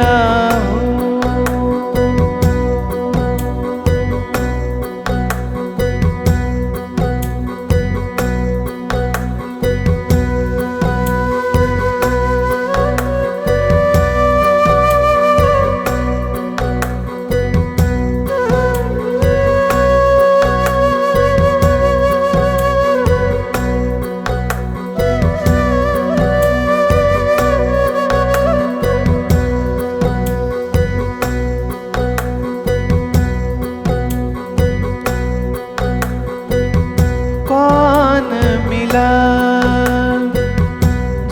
जोगिया हो। कौन मिला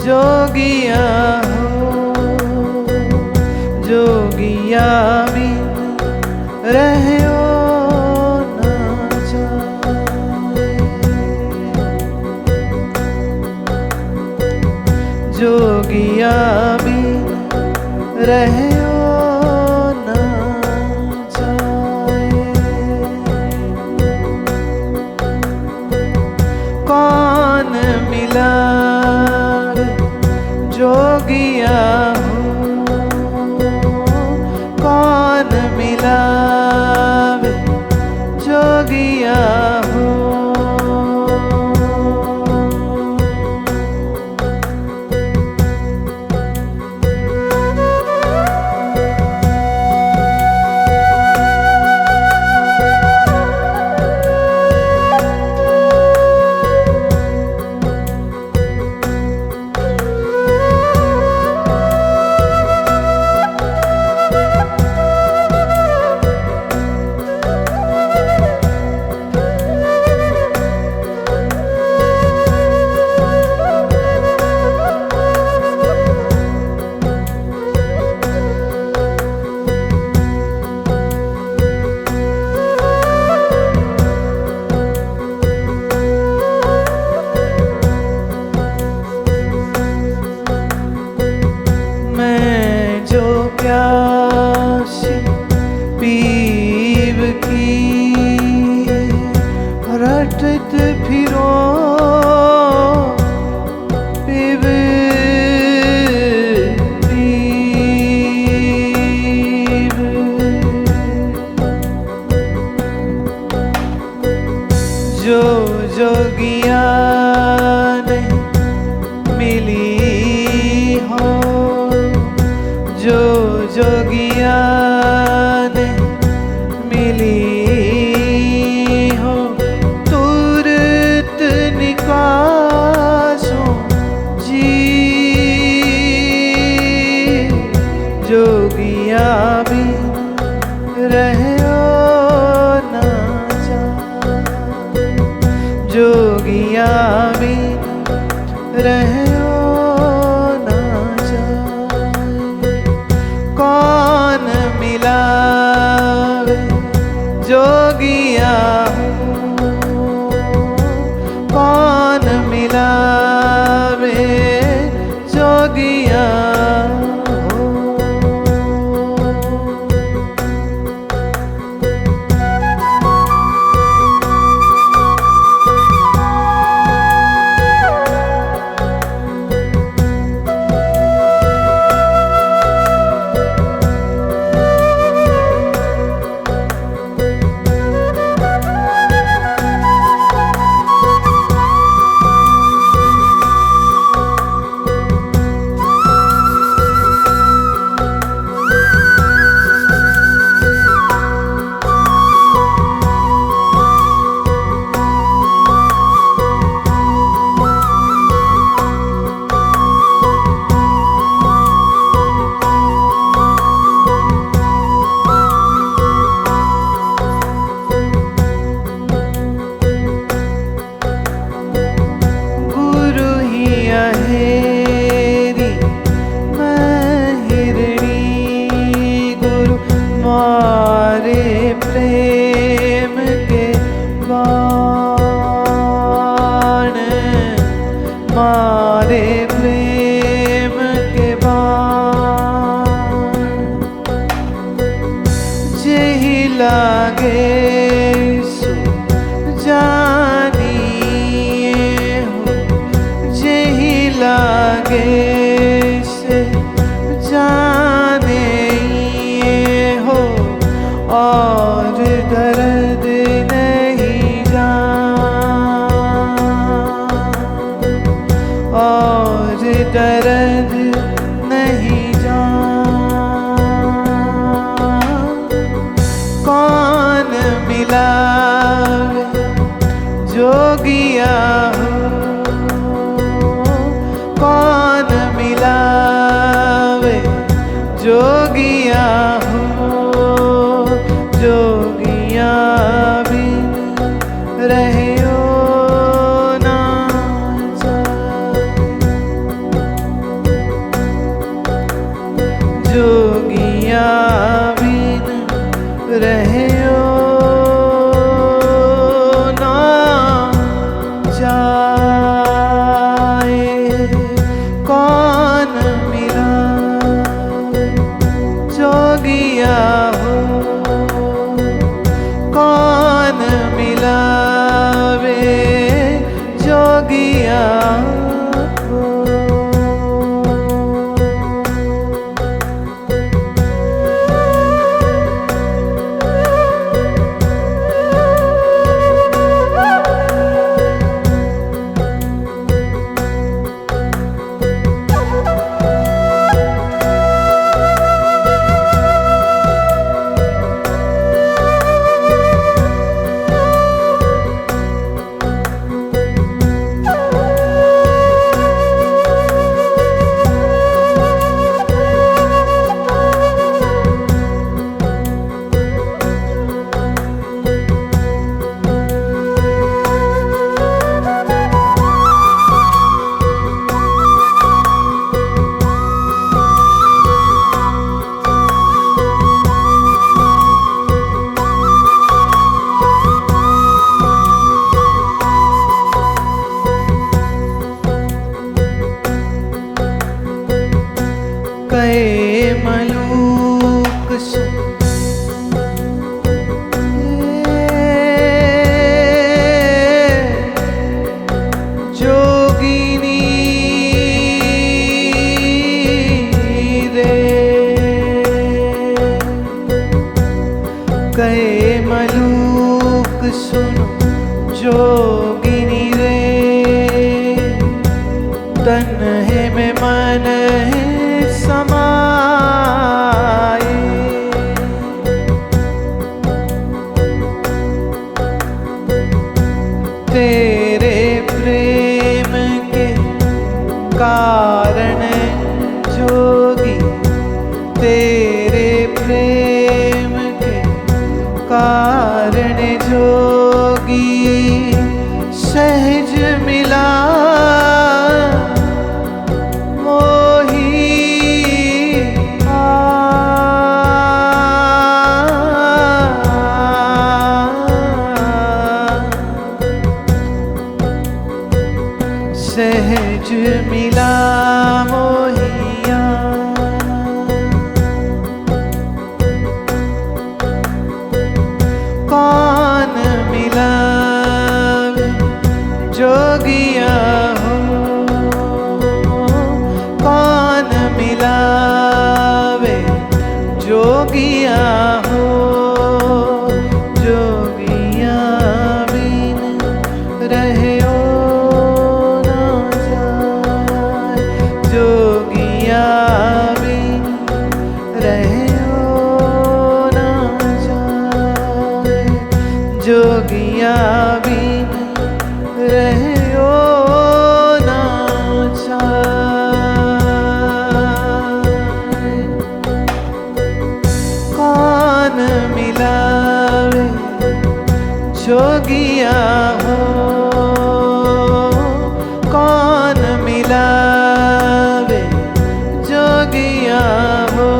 जोगिया हो, जोगिया भी रहो ना जाए। जोगिया भी रहो ना जाए। कौन मिला जोगिया हो, कौन मिला जोगिया हो। मैं जो प्यासी पीव की रटत फिरो पीव पीव। जो जोगिया ने मिली हो, जो जोगिया ने मिली हो, तुरत निकासो जी। जोगिया भी रहो ना जाए। जोगिया भी रहो ना जाए। कौन मिला जोगिया हो, कौन मिला जोगिया हो। लागे से जाने जोगिया हो जोगिया बिन रहियो ना जाए। जोगिया बिन रहियो ना जाए। कौन मिला जोगिया हो कौन मिलावे जोगिया हो। कहे मलूक जोगिनी रे। कहे मलूक सुनो जोगिनी रे। तन है में मन है समाए। तेरे प्रेम के कारण जोगी तेरे प्रेम के कारण जोगी सहज मिला सहज मिला मोहिया। कौन मिला जोगिया हो कौन मिलावे जोगिया हो। जोगिया बिन रहियो जोगिया बिन रहियो ना जाए। जोगिया बिन रहियो ना जाए। कौन मिलावे जोगिया हो कौन मिलावे जोगिया हो।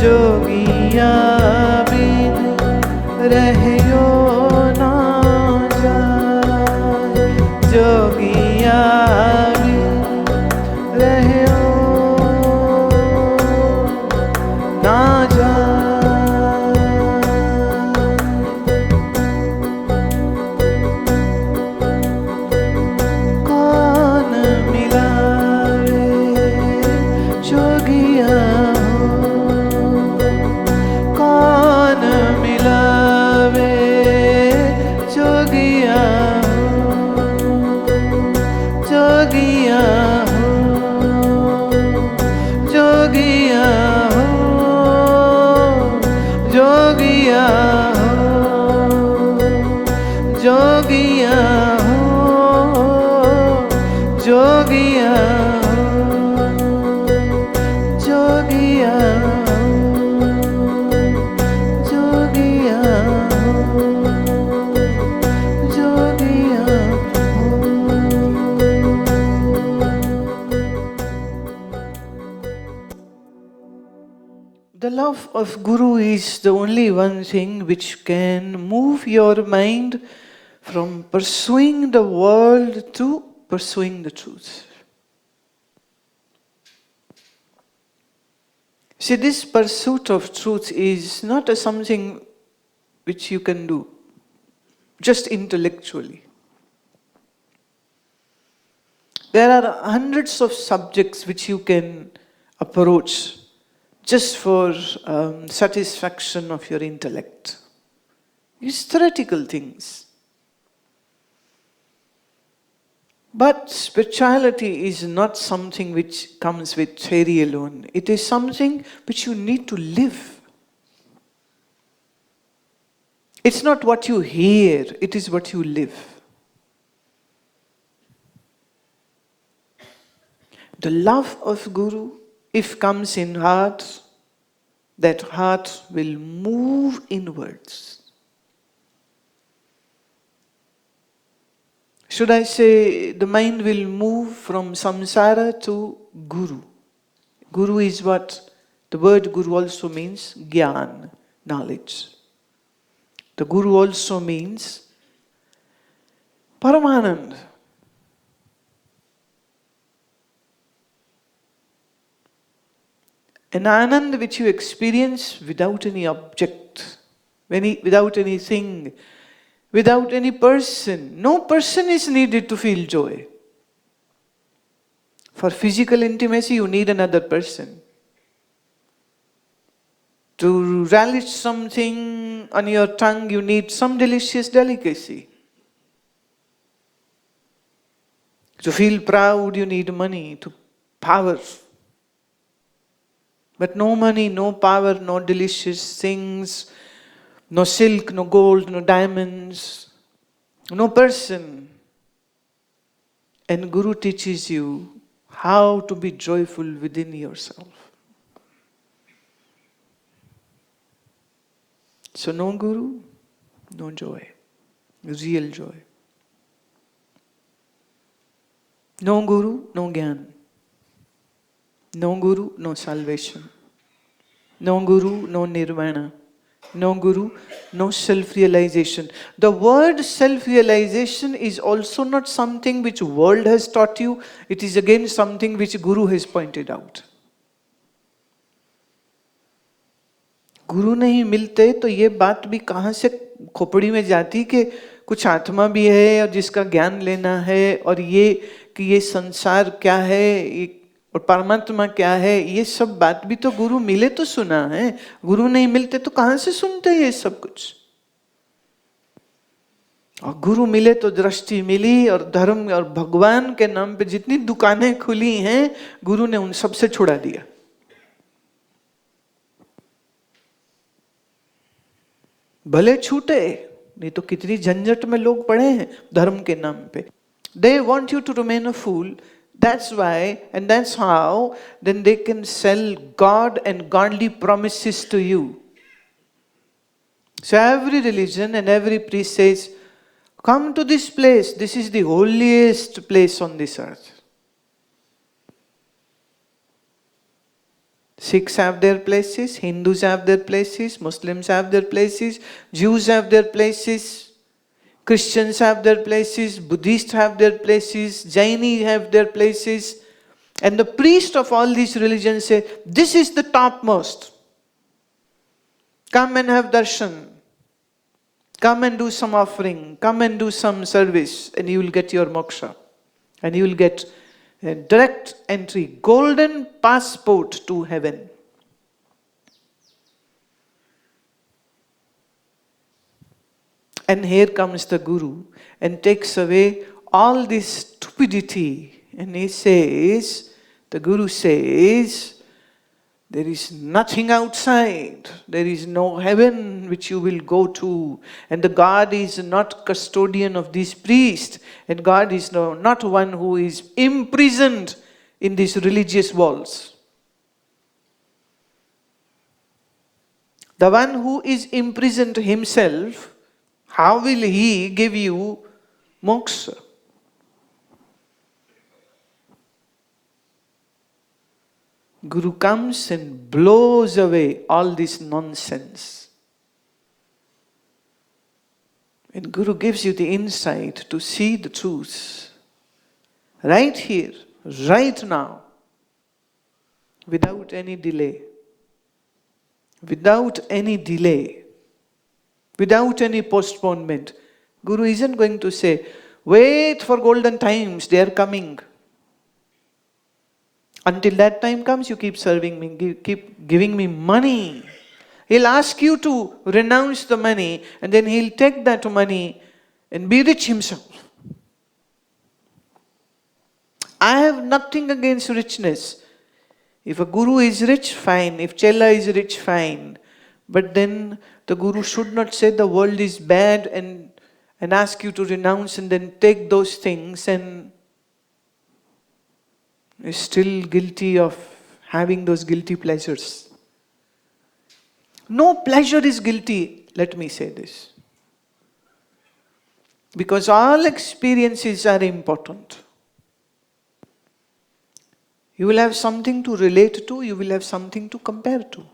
जोगिया बिन रहियो ना जाए। जोगिया बिन रहियो ना जाए। The love of Guru is the only one thing which can move your mind from pursuing the world to pursuing the truth. See, this pursuit of truth is not something which you can do just intellectually. There are hundreds of subjects which you can approach just for satisfaction of your intellect. It's theoretical things. But spirituality is not something which comes with theory alone. It is something which you need to live. It's not what you hear, it is what you live. The love of Guru, if comes in heart, that heart will move inwards. Should I say, the mind will move from samsara to Guru. Guru is what? The word Guru also means Gyan, knowledge. The Guru also means Paramanand. An Anand which you experience without any object, without anything, without any person. No person is needed to feel joy. For physical intimacy, you need another person. To relish something on your tongue, you need some delicious delicacy. To feel proud, you need money, to power. But no money, no power, no delicious things, no silk, no gold, no diamonds, no person. And Guru teaches you how to be joyful within yourself. So no Guru, no joy, real joy. No Guru, no Gyan. No Guru, no salvation. No Guru, no Nirvana. No Guru, no self-realization. The word self-realization is also not something which world has taught you. It is again something which Guru has pointed out. गुरु नहीं मिलते तो ये बात भी कहाँ से खोपड़ी में जाती कि कुछ आत्मा भी है और जिसका ज्ञान लेना है और ये कि ये संसार क्या है और परमात्मा क्या है, ये सब बात भी तो गुरु मिले तो सुना है. गुरु नहीं मिलते तो कहाँ से सुनते ये सब कुछ. और गुरु मिले तो दृष्टि मिली और धर्म और भगवान के नाम पे जितनी दुकानें खुली हैं गुरु ने उन सब से छुड़ा दिया. भले छूटे, नहीं तो कितनी झंझट में लोग पड़े हैं धर्म के नाम पे. They want you to remain a fool. That's why and that's how then they can sell God and godly promises to you. So every religion and every priest says, come to this place. This is the holiest place on this earth. Sikhs have their places, Hindus have their places, Muslims have their places, Jews have their places, Christians have their places, Buddhists have their places, Jainis have their places. And the priest of all these religions say, this is the topmost. Come and have darshan. Come and do some offering. Come and do some service and you will get your moksha. And you will get a direct entry, golden passport to heaven. And here comes the Guru and takes away all this stupidity. And he says, the Guru says, there is nothing outside. There is no heaven which you will go to. And the God is not custodian of this priest. And God is not one who is imprisoned in these religious walls. The one who is imprisoned himself, how will he give you moksha? Guru comes and blows away all this nonsense. When Guru gives you the insight to see the truth, right here, right now, without any delay, without any delay, without any postponement, Guru isn't going to say, wait for golden times, they are coming. Until that time comes, you keep serving me, keep giving me money. He'll ask you to renounce the money, and then he'll take that money and be rich himself. I have nothing against richness. If a guru is rich, fine. If Chela is rich, fine. But then the guru should not say the world is bad and ask you to renounce and then take those things and is still guilty of having those guilty pleasures. No pleasure is guilty, let me say this. Because all experiences are important. You will have something to relate to, you will have something to compare to.